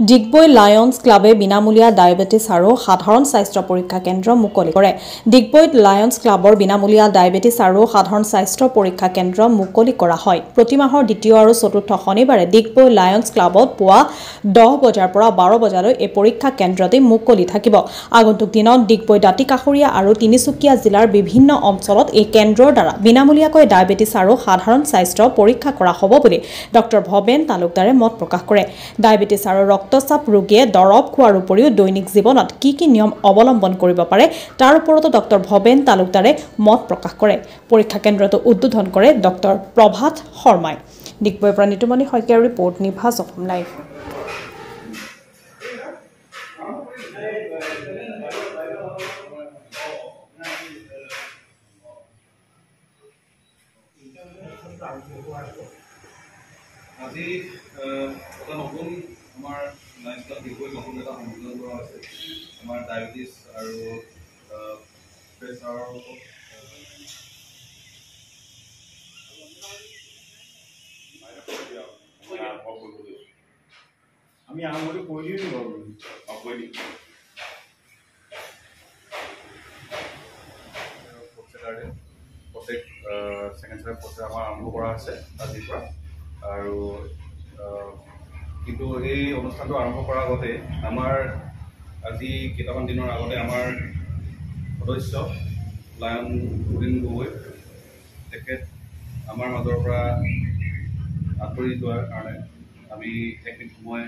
Digboi Lions ক্লাবে বিনামূলীয়া diabetes আৰু সাধাৰণ স্বাস্থ্য পৰীক্ষা কেন্দ্ৰ মুকলি কৰে। ডিগবৈত লায়ন্স ক্লাবৰ বিনামূলীয়া ডায়েবেটিছ আৰু সাধাৰণ স্বাস্থ্য পৰীক্ষা কেন্দ্ৰ মুকলি কৰা হয়। প্ৰতি মাহৰ দ্বিতীয় আৰু চতুৰ্থ শনিবাৰে ডিগবৈ লায়ন্স ক্লাবত পুৱা 10 বজাৰ পৰা 12 বজালৈ এই পৰীক্ষা কেন্দ্ৰটি মুকলি থাকিব। আগন্তুক দিনত ডিগবৈ দাঁতিকাষৰীয়া আৰু তিনিচুকীয়া জিলাৰ বিভিন্ন অঞ্চলত এই কেন্দ্ৰৰ দ্বাৰা বিনামূলীয়াকৈ ডায়েবেটিছ আৰু সাধাৰণ স্বাস্থ্য পৰীক্ষা কৰা হ'ব বুলি ডক্টৰ ভৱেন তালুকদাৰে মত প্ৰকাশ কৰে। ডায়েবেটিছ আৰু ৰক্তচাপ ৰোগীয়ে দৰৱ খোৱাৰ উপৰিও দৈনিক জীৱনত কি নিয়ম অৱলম্বন কৰিব পাৰে তাৰ ওপৰতো ডক্টৰ ভৱেন তালুকদাৰে মত প্ৰকাশ কৰে। পৰীক্ষা কেন্দ্ৰটো উদ্বোধন কৰে ডক্টৰ প্ৰভাত শৰ্মাই। ডিগবৈৰ পৰা নিতুমণি শইকীয়াৰ ৰিপৰ্ট, নিভাজ অসম লাইভ। আজি এটা নতুন আমাৰ লাইফষ্টাইল ডিগবৈত নতুন এটা সংযোজন কৰা হৈছে। আমাৰ ডায়েবেটিছ আৰু প্ৰেছাৰৰ আমি আৰম্ভটো কৰি দিওঁ বাৰু প্ৰত্যেক ছেকেণ্ড ষ্টেপ প্ৰত্যেক আমাৰ আৰম্ভ কৰা হৈছে আজিৰ পৰা। আৰু কিন্তু এই অনুষ্ঠানটো আৰম্ভ কৰাৰ আগতে আমাৰ আজি কেইটামান দিনৰ আগতে আমাৰ সদস্য লায়ন উদিন গগৈ তেখেত আমাৰ মাজৰ পৰা আঁতৰি যোৱাৰ কাৰণে আমি এক মিনিট সময়